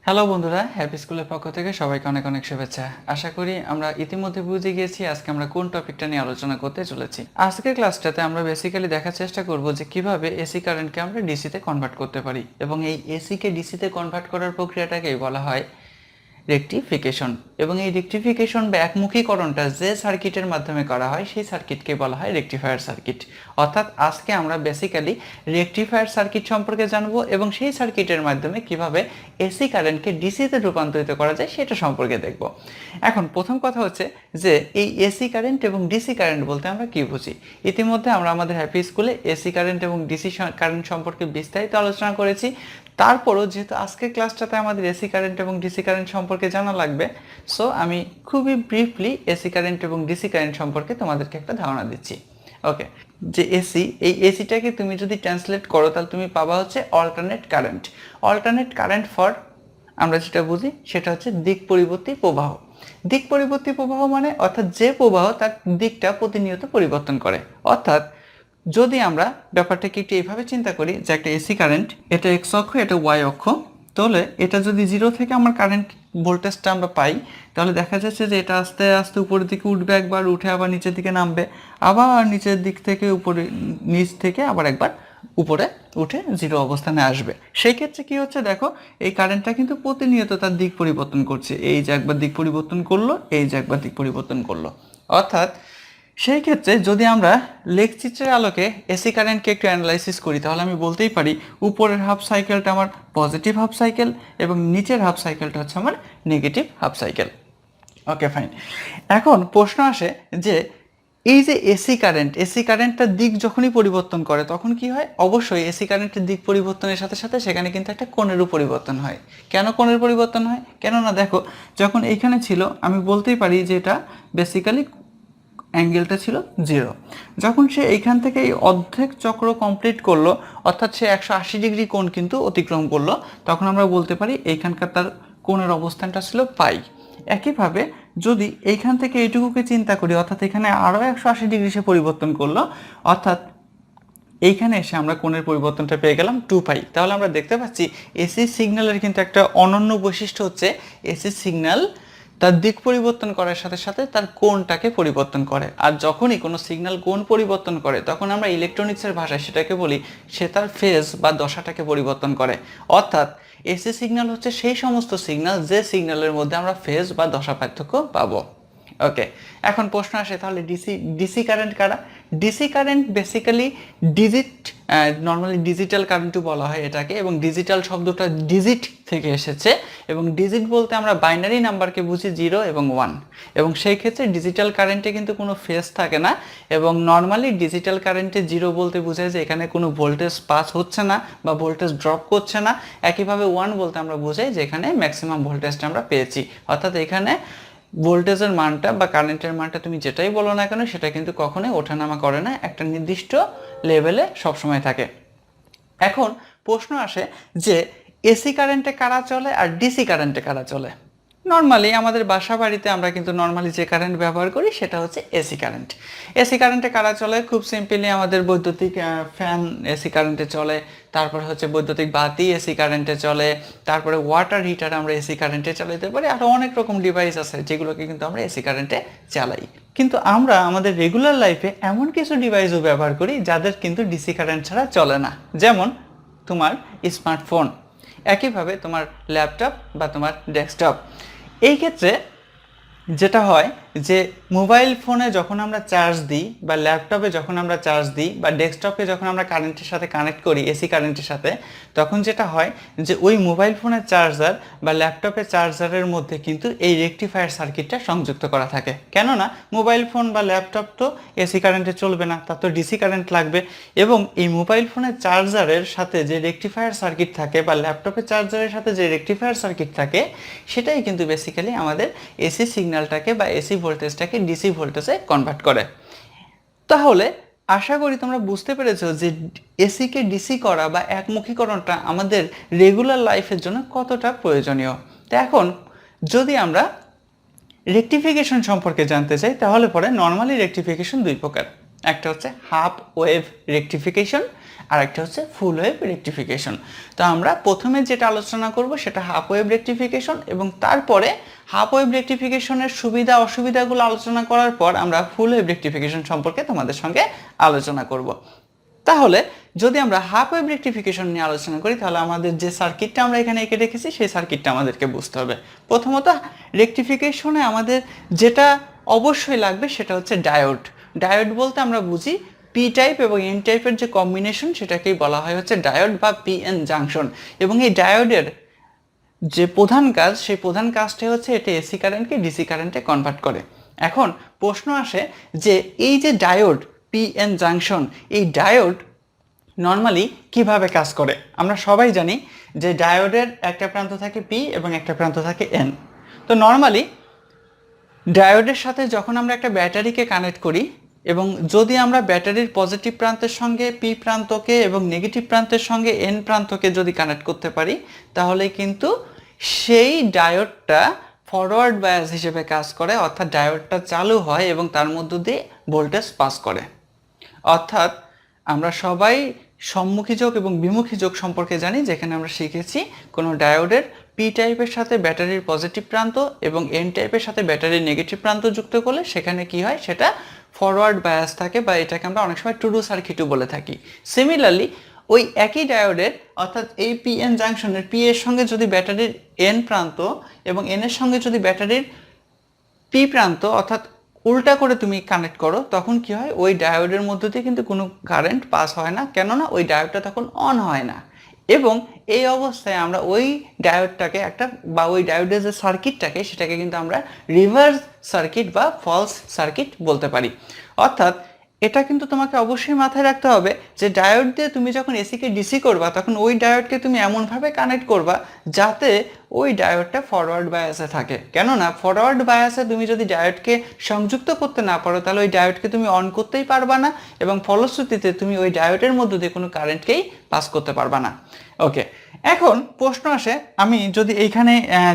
Hello বন্ধুরা, happy স্কুলের পক্ষ থেকে সবাইকে অনেক অনেক শুভেচ্ছা। আশা করি আমরা ইতিমধ্যে বুঝে গিয়েছি আজকে আমরা কোন টপিকটা নিয়ে আলোচনা করতে চলেছি। আজকের ক্লাসটাতে আমরা বেসিক্যালি দেখার চেষ্টা করব যে কিভাবে এসি কারেন্টকে আমরা ডিসিতে কনভার্ট করতে পারি, এবং এই এসিকে ডিসিতে কনভার্ট করার প্রক্রিয়াটাকেই বলা হয় রেকটিফিকেশন। এবং এই রেকটিফিকেশন বা একমুখীকরণটা যে সার্কিটের মাধ্যমে করা হয় সেই সার্কিটকে বলা হয় রেকটিফায়ার সার্কিট। অর্থাৎ আজকে আমরা বেসিক্যালি রেকটিফায়ার সার্কিট সম্পর্কে জানবো এবং সেই সার্কিটের মাধ্যমে কিভাবে এসি কারেন্টকে ডিসিতে রূপান্তরিত করা যায় সেটা সম্পর্কে দেখব। এখন প্রথম কথা হচ্ছে যে এই এসি কারেন্ট এবং ডিসি কারেন্ট বলতে আমরা কি বুঝি। ইতিমধ্যে আমরা আমাদের হ্যাপি স্কুলে এসি কারেন্ট এবং ডিসি কারেন্ট সম্পর্কে বিস্তারিত আলোচনা করেছি। তারপরও যেহেতু আজকের ক্লাসটাতে আমাদের এসি কারেন্ট এবং ডিসি কারেন্ট সম্পর্কে জানা লাগবে, সো আমি খুবই ব্রিফলি এসি কারেন্ট এবং ডিসি কারেন্ট সম্পর্কে তোমাদেরকে একটা ধারণা দিচ্ছি। ওকে, যে এসি, এই এসিটাকে তুমি যদি ট্রান্সলেট করো তাহলে তুমি পাবা হচ্ছে alternate current. Alternate current for আমরা যেটা বুঝি সেটা হচ্ছে দিক পরিবর্তী প্রবাহ। দিক পরিবর্তী প্রবাহ মানে অর্থাৎ যে প্রবাহ তার দিকটা প্রতিনিয়ত পরিবর্তন করে। অর্থাৎ যদি আমরা ব্যাপারটাকে একটু এইভাবে চিন্তা করি যে একটা এসি কারেন্ট, এটা এক্স অক্ষ, এটা ওয়াই অক্ষ, তাহলে এটা যদি জিরো থেকে আমার কারেন্ট ভোল্টেজটা আমরা পাই, তাহলে দেখা যাচ্ছে যে এটা আস্তে আস্তে উপরের দিকে উঠবে, একবার উঠে আবার নিচের দিকে নামবে, আবার নিচের দিক থেকে উপরে, নিচ থেকে আবার একবার উপরে উঠে জিরো অবস্থানে আসবে। সেই ক্ষেত্রে কি হচ্ছে দেখো, এই কারেন্টটা কিন্তু প্রতিনিয়ত তার দিক পরিবর্তন করছে। এই যে একবার দিক পরিবর্তন করলো, এই যে একবার দিক পরিবর্তন করলো। অর্থাৎ সেই ক্ষেত্রে যদি আমরা লেখচিত্রের আলোকে এসি কারেন্টকে একটু অ্যানালাইসিস করি, তাহলে আমি বলতেই পারি উপরের হাফ সাইকেলটা আমার পজিটিভ হাফ সাইকেল এবং নিচের হাফ সাইকেলটা হচ্ছে আমার নেগেটিভ হাফ সাইকেল। ওকে, ফাইন। এখন প্রশ্ন আসে যে এই যে এসি কারেন্টটার দিক যখনই পরিবর্তন করে তখন কি হয়? অবশ্যই এসি কারেন্টের দিক পরিবর্তনের সাথে সাথে সেখানে কিন্তু একটা কোণেরও পরিবর্তন হয়। কেন কোণের পরিবর্তন হয়? কেননা দেখো, যখন এইখানে ছিল আমি বলতেই পারি যে এটা বেসিক্যালি অ্যাঙ্গেলটা ছিল জিরো। যখন সে এইখান থেকে এই অর্ধেক চক্র কমপ্লিট করলো, অর্থাৎ সে 180 ডিগ্রি কোণ কিন্তু অতিক্রম করলো, তখন আমরা বলতে পারি এইখানকার তার কোণের অবস্থানটা ছিল পাই। একইভাবে যদি এইখান থেকে এইটুকুকে চিন্তা করি, অর্থাৎ এখানে আরও 180 ডিগ্রি সে পরিবর্তন করলো, অর্থাৎ এইখানে এসে আমরা কোণের পরিবর্তনটা পেয়ে গেলাম 2π। তাহলে আমরা দেখতে পাচ্ছি এসি সিগন্যালের কিন্তু একটা অনন্য বৈশিষ্ট্য হচ্ছে এসি সিগন্যাল তার দিক পরিবর্তন করার সাথে সাথে তার কোণটাকে পরিবর্তন করে। আর যখনই কোনো সিগন্যাল কোণ পরিবর্তন করে তখন আমরা ইলেকট্রনিক্সের ভাষায় সেটাকে বলি সে তার ফেজ বা দশাটাকে পরিবর্তন করে। অর্থাৎ এসি সিগন্যাল হচ্ছে সেই সমস্ত সিগন্যাল যে সিগন্যালের মধ্যে আমরা ফেজ বা দশা পার্থক্য পাবো। ওকে, এখন প্রশ্ন আসে তাহলে ডিসি কারেন্ট কারা? DC current basically normally digital কারেন্টও বলা হয় এটাকে, এবং ডিজিটাল শব্দটা ডিজিট থেকে এসেছে, এবং ডিজিট বলতে আমরা বাইনারি নাম্বারকে বুঝি 0 এবং 1, এবং সেই ক্ষেত্রে ডিজিটাল কারেন্টে কিন্তু কোনো ফেজ থাকে না, এবং নর্মালি ডিজিটাল কারেন্টে 0 বলতে বোঝায় যে এখানে কোনো ভোল্টেজ পাস হচ্ছে না বা ভোল্টেজ ড্রপ করছে না। একইভাবে 1 বলতে আমরা বোঝাই যে এখানে ম্যাক্সিমাম ভোল্টেজটা আমরা পেয়েছি, অর্থাৎ এখানে ভোল্টেজের মানটা বা কারেন্টের মানটা তুমি যেটাই বলো না কেন সেটা কিন্তু কখনোই ওঠানামা করে না, একটা নির্দিষ্ট লেভেলে সবসময় থাকে। এখন প্রশ্ন আসে যে এসি কারেন্টে কারা চলে আর ডিসি কারেন্টে কারা চলে? নর্মালি আমাদের বাসা বাড়িতে আমরা কিন্তু নর্মালি যে কারেন্ট ব্যবহার করি সেটা হচ্ছে এসি কারেন্ট। এসি কারেন্টে কারা চলে? খুব সিম্পলি আমাদের বৈদ্যুতিক ফ্যান এসি কারেন্টে চলে, তারপরে হচ্ছে বৈদ্যুতিক বাতি এসি কারেন্টে চলে, তারপরে ওয়াটার হিটার আমরা এসি কারেন্টে চালাতে পারি, আরও অনেক রকম ডিভাইস আছে যেগুলোকে কিন্তু আমরা এসি কারেন্টে চালাই। কিন্তু আমরা আমাদের রেগুলার লাইফে এমন কিছু ডিভাইসও ব্যবহার করি যাদের কিন্তু ডিসি কারেন্ট ছাড়া চলে না, যেমন তোমার স্মার্টফোন, একইভাবে তোমার ল্যাপটপ বা তোমার ডেস্কটপ। এই ক্ষেত্রে যেটা হয় যে মোবাইল ফোনে যখন আমরা চার্জ দিই বা ল্যাপটপে যখন আমরা চার্জ দিই বা ডেস্কটপে যখন আমরা কারেন্টের সাথে কানেক্ট করি এসি কারেন্টের সাথে, তখন যেটা হয় যে ওই মোবাইল ফোনের চার্জার বা ল্যাপটপের চার্জারের মধ্যে কিন্তু এই রেকটিফায়ার সার্কিটটা সংযুক্ত করা থাকে। কেননা মোবাইল ফোন বা ল্যাপটপ তো এসি কারেন্টে চলবে না, তার তো ডিসি কারেন্ট লাগবে, এবং এই মোবাইল ফোনের চার্জারের সাথে যে রেকটিফায়ার সার্কিট থাকে বা ল্যাপটপের চার্জারের সাথে যে রেকটিফায়ার সার্কিট থাকে সেটাই কিন্তু বেসিক্যালি আমাদের এসি সিগন্যালটাকে বা এসি ভোল্টেজটাকে ডিসি ভোল্টেজে কনভার্ট করে। তাহলে আশা করি তোমরা বুঝতে পেরেছো যে এসিকে ডিসি করা বা একমুখীকরণটা আমাদের রেগুলার লাইফের জন্য কতটা প্রয়োজনীয়। তো এখন যদি আমরা রেকটিফিকেশন সম্পর্কে জানতে চাই তাহলে পরে নর্মালি রেকটিফিকেশন দুই প্রকার। একটা হচ্ছে হাফ ওয়েভ রেকটিফিকেশন আর একটা হচ্ছে ফুল ওয়েভ রেকটিফিকেশন। তো আমরা প্রথমে যেটা আলোচনা করব সেটা হাফ ওয়েভ রেকটিফিকেশন, এবং তারপরে হাফ ওয়েভ রেকটিফিকেশনের সুবিধা অসুবিধাগুলো আলোচনা করার পর আমরা ফুল ওয়েভ রেকটিফিকেশন সম্পর্কে তোমাদের সঙ্গে আলোচনা করব। তাহলে যদি আমরা হাফ ওয়েভ রেকটিফিকেশন নিয়ে আলোচনা করি, তাহলে আমাদের যে সার্কিটটা আমরা এখানে এঁকে রেখেছি সেই সার্কিটটা আমাদেরকে বুঝতে হবে। প্রথমত রেকটিফিকেশনে আমাদের যেটা অবশ্যই লাগবে সেটা হচ্ছে ডায়োড। ডায়োড বলতে আমরা বুঝি পি টাইপ এবং এন টাইপের যে কম্বিনেশন সেটাকেই বলা হয় হচ্ছে ডায়োড বা পিএন জাংশন। এবং এই ডায়োডের যে প্রধান কাজ, সেই প্রধান কাজটাই হচ্ছে এটা এসি কারেন্টকে ডিসি কারেন্টে কনভার্ট করে। এখন প্রশ্ন আসে যে এই যে ডায়োড পিএন জাংশন, এই ডায়োড নর্মালি কিভাবে কাজ করে। আমরা সবাই জানি যে ডায়োডের একটা প্রান্ত থাকে পি এবং একটা প্রান্ত থাকে এন। তো নর্মালি ডায়োডের সাথে যখন আমরা একটা ব্যাটারিকে কানেক্ট করি, এবং যদি আমরা ব্যাটারির পজিটিভ প্রান্তের সঙ্গে পি প্রান্তকে এবং নেগেটিভ প্রান্তের সঙ্গে এন প্রান্তকে যদি কানেক্ট করতে পারি, তাহলে কিন্তু সেই ডায়োডটা ফরওয়ার্ড বায়াস হিসেবে কাজ করে, অর্থাৎ ডায়োডটা চালু হয় এবং তার মধ্য দিয়ে ভোল্টেজ পাস করে। অর্থাৎ আমরা সবাই সম্মুখী যোগ এবং বিমুখী যোগ সম্পর্কে জানি, যেখানে আমরা শিখেছি কোনো ডায়োডের পি টাইপের সাথে ব্যাটারির পজিটিভ প্রান্ত এবং এন টাইপের সাথে ব্যাটারির নেগেটিভ প্রান্ত যুক্ত করলে সেখানে কি হয়, সেটা ফরওয়ার্ড বায়াস থাকে, বা এটাকে আমরা অনেক সময় টুডু সার্কিটও বলে থাকি। সিমিলারলি ওই একই ডায়োডের, অর্থাৎ এই পি এন জাংশনের পি এর সঙ্গে যদি ব্যাটারির এন প্রান্ত এবং এন এর সঙ্গে যদি ব্যাটারির পি প্রান্ত অর্থাৎ উল্টা করে তুমি কানেক্ট করো, তখন কি হয়, ওই ডায়োডের মধ্য দিয়ে কিন্তু কোনো কারেন্ট পাস হয় না, কেননা ওই ডায়োডটা তখন অন হয় না। এবং এই অবস্থায় আমরা ওই ডায়োডটাকে একটা, বা ওই ডায়োডের যে সার্কিটটাকে, সেটাকে কিন্তু আমরা রিভার্স সার্কিট বা ফলস সার্কিট বলতে পারি। অর্থাৎ এটা কিন্তু তোমাকে অবশ্যই মাথায় রাখতে হবে যে ডায়োড দিয়ে তুমি যখন এসিকে ডিসি করবা, তখন ওই ডায়োডকে তুমি এমনভাবে কানেক্ট করবা যাতে ওই ডায়োডটা ফরওয়ার্ড বায়াসে থাকে। কেননা ফরওয়ার্ড বায়াসে তুমি যদি ডায়োডকে সংযুক্ত করতে না পারো, তাহলে ওই ডায়োডকে তুমি অন করতেই পারবা না, এবং ফলশ্রুতিতে তুমি ওই ডায়োডের মধ্য দিয়ে কোনো কারেন্টকেই পাস করতে পারবা না। ওকে, এখন প্রশ্ন আসে, আমি যদি এইখানে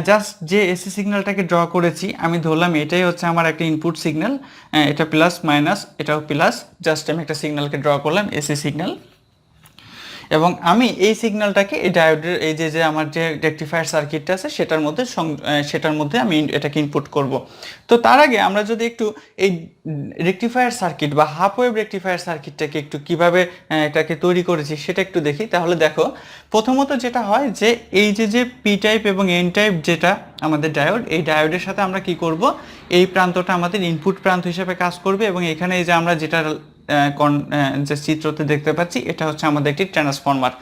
জাস্ট যে এসি সিগন্যালটাকে ড্র করেছি, আমি ধরলাম এটাই হচ্ছে আমার একটা ইনপুট সিগন্যাল, এটা প্লাস মাইনাস এটাও প্লাস, জাস্ট আমি একটা সিগন্যালকে ড্র করলাম এসি সিগন্যাল, এবং আমি এই সিগন্যালটাকে এই ডায়োডের এই যে আমার যে রেকটিফায়ার সার্কিটটা আছে সেটার মধ্যে আমি এটাকে ইনপুট করব। তো তার আগে আমরা যদি একটু এই রেকটিফায়ার সার্কিট বা হাফ ওয়েভ রেকটিফায়ার সার্কিটটাকে একটু কিভাবে এটাকে তৈরি করেছি সেটা একটু দেখি। তাহলে দেখো, প্রথমত যেটা হয় যে এই যে পি টাইপ এবং এন টাইপ যেটা আমাদের ডায়োড, এই ডায়োডের সাথে আমরা কি করব, এই প্রান্তটা আমাদের ইনপুট প্রান্ত হিসেবে কাজ করবে, এবং এখানে এই যে আমরা যেটা যে চিত্রতে দেখতে পাচ্ছি, এটা হচ্ছে আমাদের একটি ট্রান্সফরমার।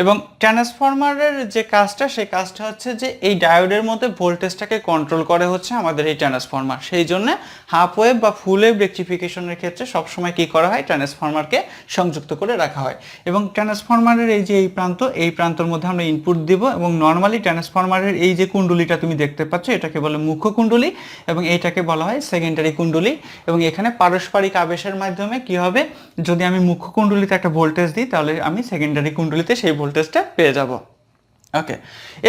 এবং ট্রান্সফরমারের যে কাজটা, সেই কাজটা হচ্ছে যে এই ডায়োডের মধ্যে ভোল্টেজটাকে কন্ট্রোল করে হচ্ছে আমাদের এই ট্রান্সফরমার। সেই জন্য হাফ ওয়েভ বা ফুল ওয়েভ রেকটিফিকেশনের ক্ষেত্রে সবসময় কি করা হয়, ট্রান্সফরমারকে সংযুক্ত করে রাখা হয়। এবং ট্রান্সফরমারের এই যে এই প্রান্তর মধ্যে আমরা ইনপুট দিব, এবং নর্মালি ট্রান্সফরমারের এই যে কুণ্ডলীটা তুমি দেখতে পাচ্ছ, এটাকে বলে মুখ্য কুণ্ডলী, এবং এইটাকে বলা হয় সেকেন্ডারি কুণ্ডলী। এবং এখানে পারস্পরিক আবেশের মাধ্যমে কি হবে, যদি আমি মুখ্য কুণ্ডলীতে একটা ভোল্টেজ দিই, তাহলে আমি সেকেন্ডারি কুণ্ডলীতে সেই ভোল্টেজটা পেয়ে যাব। ওকে,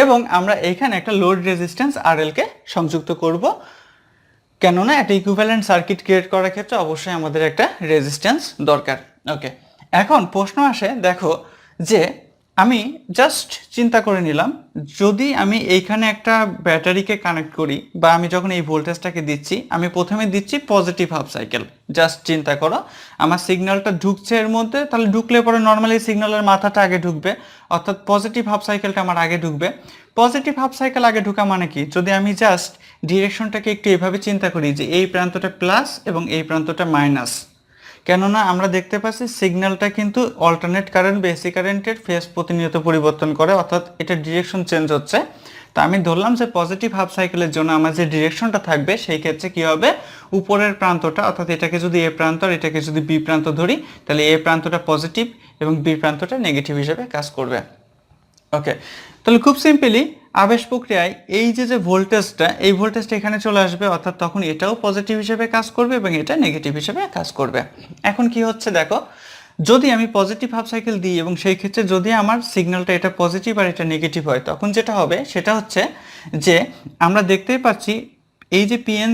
এবং আমরা এইখানে একটা লোড রেজিস্ট্যান্স আরএল কে সংযুক্ত করব, কেননা একটা ইকুইভ্যালেন্ট সার্কিট ক্রিয়েট করার ক্ষেত্রে অবশ্যই আমাদের একটা রেজিস্ট্যান্স দরকার। ওকে, এখন প্রশ্ন আসে, দেখো যে আমি জাস্ট চিন্তা করে নিলাম, যদি আমি এইখানে একটা ব্যাটারিকে কানেক্ট করি, বা আমি যখন এই ভোল্টেজটাকে দিচ্ছি, আমি প্রথমে দিচ্ছি পজিটিভ হাফ সাইকেল। জাস্ট চিন্তা করো, আমার সিগন্যালটা ঢুকছে এর মধ্যে, তাহলে ঢুকলে পরে নর্মালি সিগন্যালের মাথাটা আগে ঢুকবে, অর্থাৎ পজিটিভ হাফ সাইকেলটা আমার আগে ঢুকবে। পজিটিভ হাফ সাইকেল আগে ঢুকা মানে কি, যদি আমি জাস্ট ডিরেকশনটাকে একটু এভাবে চিন্তা করি যে এই প্রান্তটা প্লাস এবং এই প্রান্তটা মাইনাস, কেননা আমরা দেখতে পাচ্ছি সিগন্যালটা কিন্তু অল্টারনেট কারেন্ট বা এসি কারেন্টের ফেজ প্রতিনিয়ত পরিবর্তন করে, অর্থাৎ এটা ডিরেকশন চেঞ্জ হচ্ছে। তো আমি ধরলাম যে পজিটিভ হাফ সাইকেলের জন্য আমার যে ডিরেকশনটা থাকবে, সেই ক্ষেত্রে কি হবে, উপরের প্রান্তটা, অর্থাৎ এটাকে যদি এ প্রান্ত আর এটাকে যদি বি প্রান্ত ধরি, তাহলে এ প্রান্তটা পজিটিভ এবং বি প্রান্তটা নেগেটিভ হিসেবে কাজ করবে। ওকে, তাহলে খুব সিম্পলি আবেশ প্রক্রিয়ায় এই যে ভোল্টেজটা, এই ভোল্টেজটা এখানে চলে আসবে, অর্থাৎ তখন এটাও পজিটিভ হিসেবে কাজ করবে এবং এটা নেগেটিভ হিসেবে কাজ করবে। এখন কি হচ্ছে দেখো, যদি আমি পজিটিভ হাফ সাইকেল দিই এবং সেই ক্ষেত্রে যদি আমার সিগন্যালটা এটা পজিটিভ আর এটা নেগেটিভ হয়, তখন যেটা হবে সেটা হচ্ছে যে আমরা দেখতেই পাচ্ছি এই যে পিএন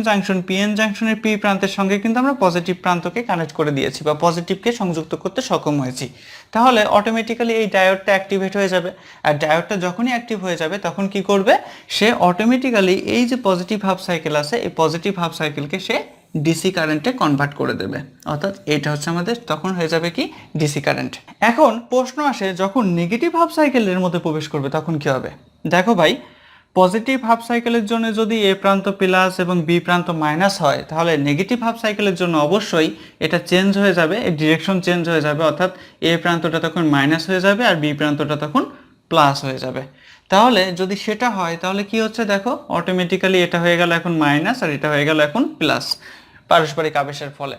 জাংশনের পি প্রান্তের সঙ্গে কিন্তু আমরা পজিটিভ প্রান্তকে কানেক্ট করে দিয়েছি বা পজিটিভকে সংযুক্ত করতে সক্ষম হয়েছি। তাহলে অটোমেটিক্যালি এই ডায়োডটা অ্যাক্টিভেট হয়ে যাবে। আর ডায়োডটা যখনই অ্যাক্টিভ হয়ে যাবে তখন কি করবে, সে অটোমেটিক্যালি এই যে পজিটিভ হাফ সাইকেল আছে এই পজিটিভ হাফ সাইকেলকে সে ডিসি কারেন্টে কনভার্ট করে দেবে। অর্থাৎ এটা হচ্ছে আমাদের তখন হয়ে যাবে কি ডিসি কারেন্ট। এখন প্রশ্ন আসে, যখন নেগেটিভ হাফ সাইকেলের মধ্যে প্রবেশ করবে তখন কি হবে? দেখো ভাই, পজিটিভ হাফ সাইকেলের জন্য যদি এ প্রান্ত প্লাস এবং বি প্রান্ত মাইনাস হয়, তাহলে নেগেটিভ হাফ সাইকেলের জন্য অবশ্যই এটা চেঞ্জ হয়ে যাবে, এর ডিরেকশন চেঞ্জ হয়ে যাবে। অর্থাৎ এ প্রান্তটা তখন মাইনাস হয়ে যাবে আর বি প্রান্তটা তখন প্লাস হয়ে যাবে। তাহলে যদি সেটা হয় তাহলে কি হচ্ছে দেখো, অটোমেটিক্যালি এটা হয়ে গেল এখন মাইনাস আর এটা হয়ে গেল এখন প্লাস পারস্পরিক আবেশের ফলে।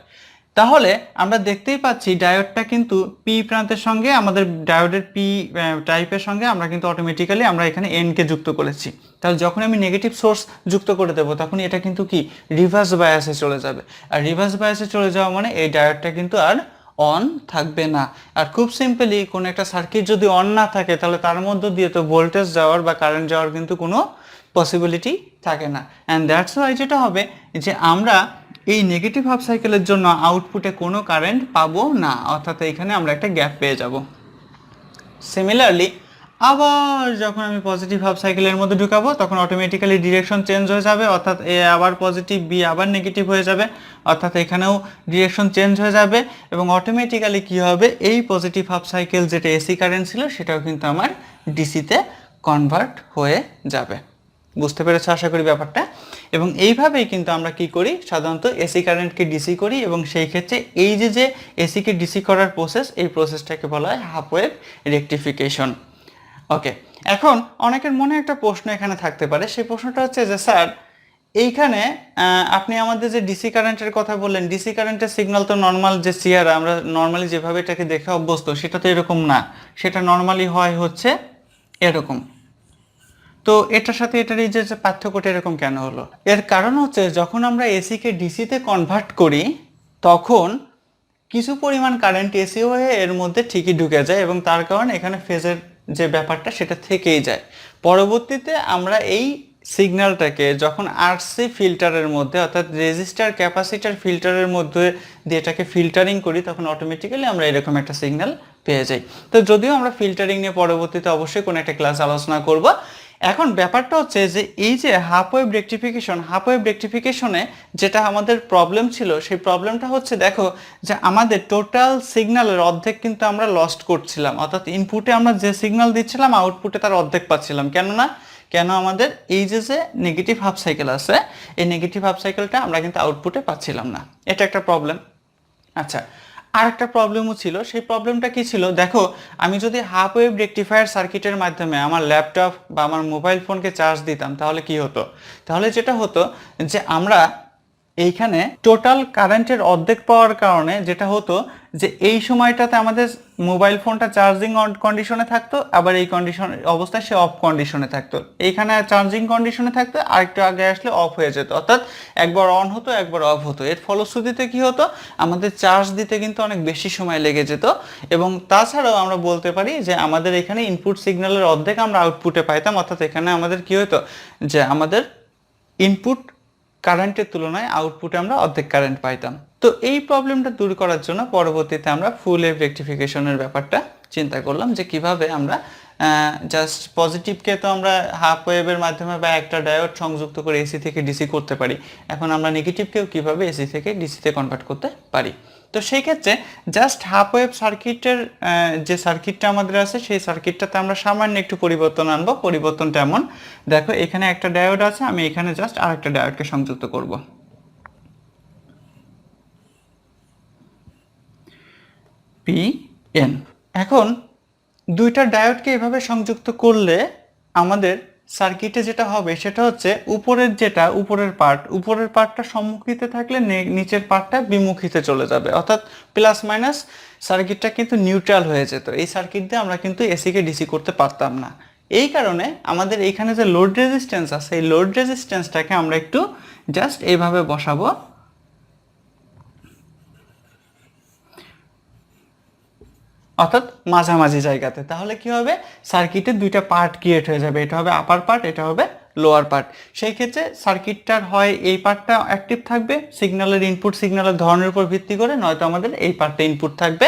তাহলে আমরা দেখতেই পাচ্ছি ডায়োডটা কিন্তু পি প্রান্তের সঙ্গে আমাদের ডায়োডের পি টাইপের সঙ্গে আমরা কিন্তু অটোমেটিক্যালি আমরা এখানে এন কে যুক্ত করেছি। তাহলে যখন আমি নেগেটিভ সোর্স যুক্ত করে দেবো তখন এটা কিন্তু কি রিভার্স বায়াসে চলে যাবে। আর রিভার্স বায়াসে চলে যাওয়া মানে এই ডায়োডটা কিন্তু আর অন থাকবে না। আর খুব সিম্পলি কোনো একটা সার্কিট যদি অন না থাকে তাহলে তার মধ্য দিয়ে তো ভোল্টেজ যাওয়ার বা কারেন্ট যাওয়ার কিন্তু কোনো পসিবিলিটি থাকে না। অ্যান্ড দ্যাটস ওয়াই যেটা হবে যে আমরা এই নেগেটিভ হাফ সাইকেলের জন্য আউটপুটে কোনো কারেন্ট পাবো না, অর্থাৎ এখানে আমরা একটা গ্যাপ পেয়ে যাব। সিমিলারলি আবার যখন আমি পজিটিভ হাফ সাইকেলের মধ্যে ঢুকাবো তখন অটোমেটিক্যালি ডিরেকশন চেঞ্জ হয়ে যাবে, অর্থাৎ এ আবার পজিটিভ বি আবার নেগেটিভ হয়ে যাবে, অর্থাৎ এখানেও ডিরেকশন চেঞ্জ হয়ে যাবে এবং অটোমেটিক্যালি কি হবে, এই পজিটিভ হাফ সাইকেল যেটা এসি কারেন্ট ছিল সেটাও কিন্তু আমার ডিসিতে কনভার্ট হয়ে যাবে। বুঝতে পেরেছো আশা করি ব্যাপারটা। এবং এইভাবেই কিন্তু আমরা কি করি, সাধারণত এসি কারেন্টকে ডিসি করি এবং সেই ক্ষেত্রে এই যে এসিকে ডিসি করার প্রসেস, এই প্রসেসটাকে বলা হয় হাফ ওয়েভ রেকটিফিকেশন। ওকে, এখন অনেকের মনে একটা প্রশ্ন এখানে থাকতে পারে, সেই প্রশ্নটা হচ্ছে যে স্যার এইখানে আপনি আমাদের যে ডিসি কারেন্টের কথা বললেন, ডিসি কারেন্টের সিগন্যাল তো নর্মাল যে সিআর আমরা নর্মালি যেভাবে এটাকে দেখে অভ্যস্ত সেটা তো এরকম না, সেটা নর্মালি হয় হচ্ছে এরকম। তো এটার সাথে এটার এই যে পার্থক্যটা এরকম কেন হলো? এর কারণ হচ্ছে যখন আমরা এসিকে ডিসিতে কনভার্ট করি তখন কিছু পরিমাণ কারেন্ট এসি হয়ে এর মধ্যে ঠিকই ঢুকে যায় এবং তার কারণে এখানে ফেজের যে ব্যাপারটা সেটা থেকেই যায়। পরবর্তীতে আমরা এই সিগন্যালটাকে যখন আরসি ফিল্টারের মধ্যে অর্থাৎ রেজিস্টার ক্যাপাসিটার ফিল্টারের মধ্যে দিয়ে এটাকে ফিল্টারিং করি তখন অটোমেটিক্যালি আমরা এরকম একটা সিগন্যাল পেয়ে যাই। তো যদিও আমরা ফিল্টারিং নিয়ে পরবর্তীতে অবশ্যই কোনো একটা ক্লাস আলোচনা করব। এখন ব্যাপারটা হচ্ছে যে এই যে হাফ ওয়েভ রেকটিফিকেশনে যেটা আমাদের প্রবলেম ছিল, সেই প্রবলেমটা হচ্ছে দেখো যে আমাদের টোটাল সিগন্যালের অর্ধেক কিন্তু আমরা লস্ট করছিলাম, অর্থাৎ ইনপুটে আমরা যে সিগন্যাল দিচ্ছিলাম আউটপুটে তার অর্ধেক পাচ্ছিলাম। কেন আমাদের এই যে নেগেটিভ হাফ সাইকেল আছে এই নেগেটিভ হাফ সাইকেলটা আমরা কিন্তু আউটপুটে পাচ্ছিলাম না, এটা একটা প্রবলেম। আচ্ছা, আর একটা প্রবলেমও ছিল, সেই প্রবলেমটা কি ছিল দেখো, আমি যদি হাফ ওয়েভ রেকটিফায়ার সার্কিটের মাধ্যমে আমার ল্যাপটপ বা আমার মোবাইল ফোনকে চার্জ দিতাম তাহলে কি হতো, তাহলে যেটা হতো যে আমরা এইখানে টোটাল কারেন্টের অর্ধেক পাওয়ার কারণে যেটা হতো যে এই সময়টাতে আমাদের মোবাইল ফোনটা চার্জিং কন্ডিশনে থাকতো, আবার এই কন্ডিশন অবস্থায় সে অফ কন্ডিশনে থাকতো, এইখানে চার্জিং কন্ডিশনে থাকতো আর একটু আগে আসলে অফ হয়ে যেত, অর্থাৎ একবার অন হতো একবার অফ হতো। এর ফলশ্রুতিতে কি হতো, আমাদের চার্জ দিতে কিন্তু অনেক বেশি সময় লেগে যেত এবং তাছাড়াও আমরা বলতে পারি যে আমাদের এখানে ইনপুট সিগন্যালের অর্ধেক আমরা আউটপুটে পাইতাম, অর্থাৎ এখানে আমাদের কি হতো যে আমাদের ইনপুট কারেন্টের তুলনায় আউটপুটে আমরা অর্ধেক কারেন্ট পাইতাম। তো এই প্রবলেমটা দূর করার জন্য পরবর্তীতে আমরা ফুল ওয়েভ রেকটিফিকেশনের ব্যাপারটা চিন্তা করলাম যে কিভাবে আমরা জাস্ট পজিটিভকে তো আমরা হাফ ওয়েভের মাধ্যমে বা একটা ডায়োড সংযুক্ত করে এসি থেকে ডিসি করতে পারি, এখন আমরা নেগেটিভকেও কিভাবে এসি থেকে ডিসিতে কনভার্ট করতে পারি। তো সেই ক্ষেত্রে জাস্ট হাফ ওয়েভ সার্কিটের যে সার্কিটটা আমাদের আছে সেই সার্কিটটাতে আমরা সামান্য একটু পরিবর্তন আনবো। পরিবর্তনটা এমন, দেখো এখানে একটা ডায়োড আছে, আমি এখানে জাস্ট আরেকটা ডায়োডকে সংযুক্ত করব। P N. এখন দুইটা ডায়োডকে এভাবে সংযুক্ত করলে আমাদের সার্কিটে যেটা হবে সেটা হচ্ছে উপরের পার্টটা সম্মুখীতে থাকলে নিচের পার্টটা বিমুখীতে চলে যাবে, অর্থাৎ প্লাস মাইনাস সার্কিটটা কিন্তু নিউট্রাল হয়ে যেত। এই সার্কিট দিয়ে আমরা কিন্তু এসিকে ডিসি করতে পারতাম না। এই কারণে আমাদের এইখানে যে লোড রেজিস্ট্যান্স আছে এই লোড রেজিস্ট্যান্সটাকে আমরা একটু জাস্ট এইভাবে বসাবো, অর্থাৎ মাঝামাঝি জায়গাতে। তাহলে কি হবে, সার্কিটের দুইটা পার্ট ক্রিয়েট হয়ে যাবে, এটা হবে আপার পার্ট, এটা হবে লোয়ার পার্ট। সেই ক্ষেত্রে সার্কিটটার হয় এই পার্টটা অ্যাক্টিভ থাকবে সিগন্যালের ইনপুট সিগন্যালের ধরনের উপর ভিত্তি করে, নয়তো আমাদের এই পার্টটা ইনপুট থাকবে।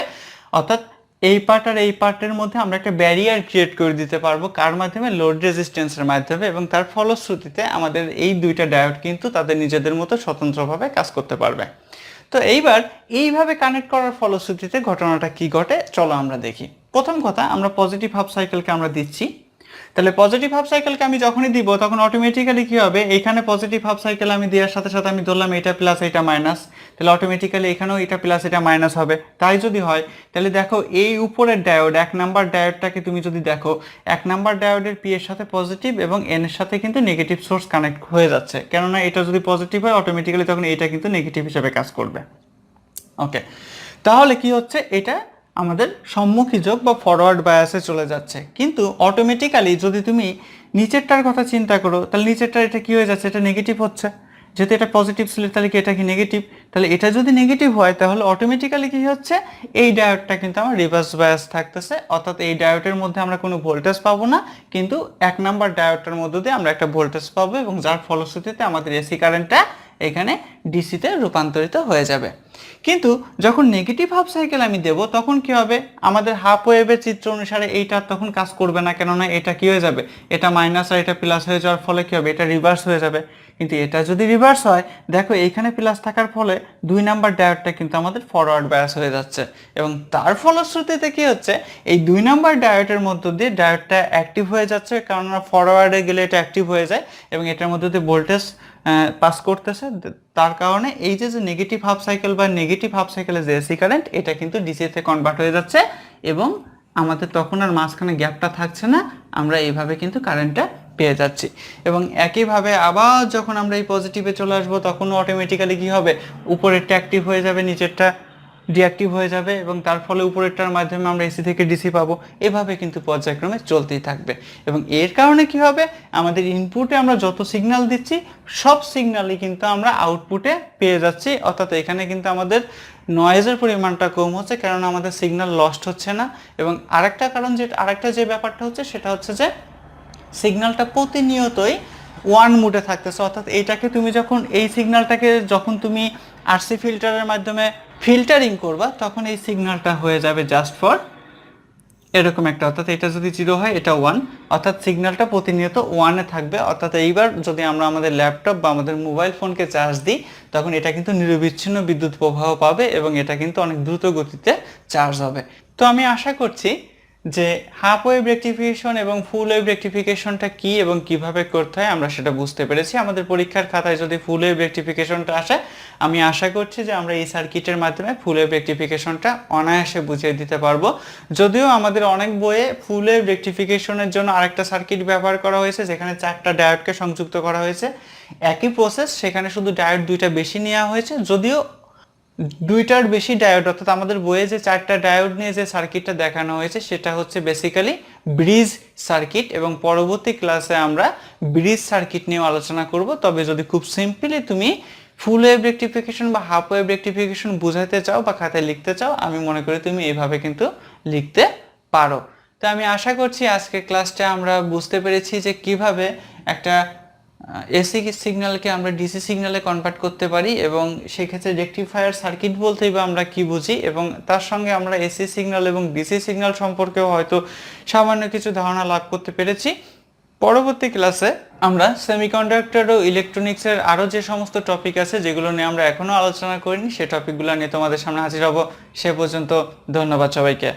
অর্থাৎ এই পার্ট আর এই পার্টের মধ্যে আমরা একটা ব্যারিয়ার ক্রিয়েট করে দিতে পারবো, কার মাধ্যমে? লোড রেজিস্ট্যান্সের মাধ্যমে, এবং তার ফলশ্রুতিতে আমাদের এই দুইটা ডায়োড কিন্তু তাদের নিজেদের মতো স্বতন্ত্রভাবে কাজ করতে পারবে। তো এইবার এইভাবে কানেক্ট করার ফলশ্রুতিতে ঘটনাটা কি ঘটে চলো আমরা দেখি। প্রথম কথা, আমরা পজিটিভ হাফ সাইকেলকে আমরা দিচ্ছি। তাহলে পজিটিভ হাফ সাইকেলকে আমি যখনই দিব তখন অটোমেটিক্যালি কি হবে, এইখানে পজিটিভ হাফ সাইকেল আমি দেওয়ার সাথে সাথে আমি ধরলাম এটা প্লাস এটা মাইনাস, তাহলে অটোমেটিক্যালি এখানেও এটা প্লাস এটা মাইনাস হবে। তাই যদি হয় তাহলে দেখো এই উপরের ডায়োড 1 নাম্বার ডায়োডটাকে তুমি যদি দেখো, 1 নাম্বার ডায়োডের পি এর সাথে পজিটিভ এবং এন এর সাথে কিন্তু নেগেটিভ সোর্স কানেক্ট হয়ে যাচ্ছে, কেননা এটা যদি পজিটিভ হয় অটোমেটিক্যালি তখন এটা কিন্তু নেগেটিভ হিসেবে কাজ করবে। ওকে, তাহলে কি হচ্ছে, এটা আমাদের সম্মুখী যোগ বা ফরওয়ার্ড বায়াসে চলে যাচ্ছে। কিন্তু অটোমেটিক্যালি যদি তুমি নিচেরটার কথা চিন্তা করো, তাহলে নিচেরটা এটা কি হয়ে যাচ্ছে, এটা নেগেটিভ হচ্ছে। যেহেতু এটা পজিটিভ ছিল তাহলে কি এটা কি নেগেটিভ, তাহলে এটা যদি নেগেটিভ হয় তাহলে অটোমেটিক্যালি কি হচ্ছে, এই ডায়োডটা কিন্তু আমার রিভার্স বায়াস থাকতেছে। অর্থাৎ এই ডায়োডের মধ্যে আমরা কোনো ভোল্টেজ পাবো না, কিন্তু 1 নাম্বার ডায়োডটার মধ্য দিয়ে আমরা একটা ভোল্টেজ পাবো, এবং যার ফলশ্রুতিতে আমাদের এসি কারেন্টটা এখানে ডিসিতে রূপান্তরিত হয়ে যাবে। কিন্তু যখন নেগেটিভ হাফ সাইকেল আমি দেব তখন কি হবে, আমাদের হাফ ওয়েভের চিত্র অনুসারে এইটা তখন কাজ করবে না, কেননা এটা কি হয়ে যাবে, এটা মাইনাস আর এটা প্লাস হয়ে যাওয়ার ফলে কি হবে, এটা রিভার্স হয়ে যাবে। কিন্তু এটা যদি রিভার্স হয়, দেখো এইখানে প্লাস থাকার ফলে 2 নাম্বার ডায়োডটা কিন্তু আমাদের ফরওয়ার্ড বায়াস হয়ে যাচ্ছে, এবং তার ফলশ্রুতিতে কি হচ্ছে, এই 2 নাম্বার ডায়োডের মধ্য দিয়ে ডায়োডটা অ্যাক্টিভ হয়ে যাচ্ছে, কারণ ফরওয়ার্ডে গেলে এটা অ্যাক্টিভ হয়ে যায় এবং এটার মধ্যে দিয়ে ভোল্টেজ পাস করতেছে। তার কারণে এই যে নেগেটিভ হাফ সাইকেল বা নেগেটিভ হাফ সাইকেলের যে এসি কারেন্ট এটা কিন্তু ডিসিতে কনভার্ট হয়ে যাচ্ছে, এবং আমাদের তখন আর মাঝখানে গ্যাপটা থাকছে না, আমরা এইভাবে কিন্তু কারেন্টটা পেয়ে যাচ্ছি। এবং একইভাবে আবার যখন আমরা এই পজিটিভে চলে আসবো তখনও অটোমেটিক্যালি কি হবে, উপরেরটা অ্যাক্টিভ হয়ে যাবে, নিচেরটা ডিঅ্যাক্টিভ হয়ে যাবে, এবং তার ফলে উপরেরটার মাধ্যমে আমরা এসি থেকে ডিসি পাবো। এভাবে কিন্তু পর্যায়ক্রমে চলতেই থাকবে, এবং এর কারণে কি হবে, আমাদের ইনপুটে আমরা যত সিগন্যাল দিচ্ছি সব সিগন্যালই কিন্তু আমরা আউটপুটে পেয়ে যাচ্ছি। অর্থাৎ এখানে কিন্তু আমাদের নয়েজের পরিমাণটা কম হচ্ছে, কারণ আমাদের সিগন্যাল লস্ট হচ্ছে না। এবং আরেকটা যে ব্যাপারটা হচ্ছে সেটা হচ্ছে যে সিগন্যালটা প্রতিনিয়তই ওয়ান মুডে থাকতেছে। অর্থাৎ এইটাকে তুমি যখন এই সিগন্যালটাকে যখন তুমি আরসি ফিল্টারের মাধ্যমে ফিল্টারিং করবা তখন এই সিগন্যালটা হয়ে যাবে জাস্ট ফর এরকম একটা, অর্থাৎ এটা যদি 0 হয় এটা 1, অর্থাৎ সিগন্যালটা প্রতিনিয়ত 1-এ থাকবে। অর্থাৎ এইবার যদি আমরা আমাদের ল্যাপটপ বা আমাদের মোবাইল ফোনকে চার্জ দিই তখন এটা কিন্তু নিরবিচ্ছিন্ন বিদ্যুৎ প্রবাহ পাবে, এবং এটা কিন্তু অনেক দ্রুত গতিতে চার্জ হবে। তো আমি আশা করছি যে হাফ ওয়েভ রেকটিফিকেশন এবং ফুল ওয়েভ রেকটিফিকেশনটা কি এবং কিভাবে করতে হয় আমরা সেটা বুঝতে পেরেছি। আমাদের পরীক্ষার খাতায় যদি ফুল ওয়েভ রেকটিফিকেশনটা আসে, আমি আশা করছি যে আমরা এই সার্কিটের মাধ্যমে ফুল ওয়েভ রেকটিফিকেশনটা অনায়াসে বুঝিয়ে দিতে পারবো। যদিও আমাদের অনেক বইয়ে ফুল ওয়েভ রেকটিফিকেশনের জন্য আরেকটা সার্কিট ব্যবহার করা হয়েছে, যেখানে 4টা ডায়োডকে সংযুক্ত করা হয়েছে। একই প্রসেস, সেখানে শুধু ডায়োড 2টা বেশি নেওয়া হয়েছে। যদিও 2টার বেশি ডায়োড, অর্থাৎ আমাদের বইয়ে যে 4টা ডায়োড নিয়ে যে সার্কিটটা দেখানো হয়েছে সেটা হচ্ছে বেসিক্যালি ব্রিজ সার্কিট, এবং পরবর্তী ক্লাসে আমরা ব্রিজ সার্কিট নিয়ে আলোচনা করব। তবে যদি খুব সিম্পলি তুমি ফুল ওয়েভ রেকটিফিকেশন বা হাফ ওয়েভ রেকটিফিকেশন বুঝাইতে চাও বা খাতায় লিখতে চাও, আমি মনে করি তুমি এইভাবে কিন্তু লিখতে পারো। তো আমি আশা করছি আজকে ক্লাসটা আমরা বুঝতে পেরেছি যে কিভাবে একটা এসি সিগন্যালকে আমরা ডিসি সিগন্যালে কনভার্ট করতে পারি, এবং সেক্ষেত্রে রেকটিফায়ার সার্কিট বলতেই বা আমরা কি বুঝি, এবং তার সঙ্গে আমরা এসি সিগন্যাল এবং ডিসি সিগন্যাল সম্পর্কেও হয়তো সামান্য কিছু ধারণা লাভ করতে পেরেছি। পরবর্তী ক্লাসে আমরা সেমিকন্ডাক্টর ও ইলেকট্রনিক্সের আরও যে সমস্ত টপিক আছে যেগুলো নিয়ে আমরা এখনও আলোচনা করিনি, সে টপিকগুলো নিয়ে তোমাদের সামনে হাজির হব। সে পর্যন্ত ধন্যবাদ সবাইকে।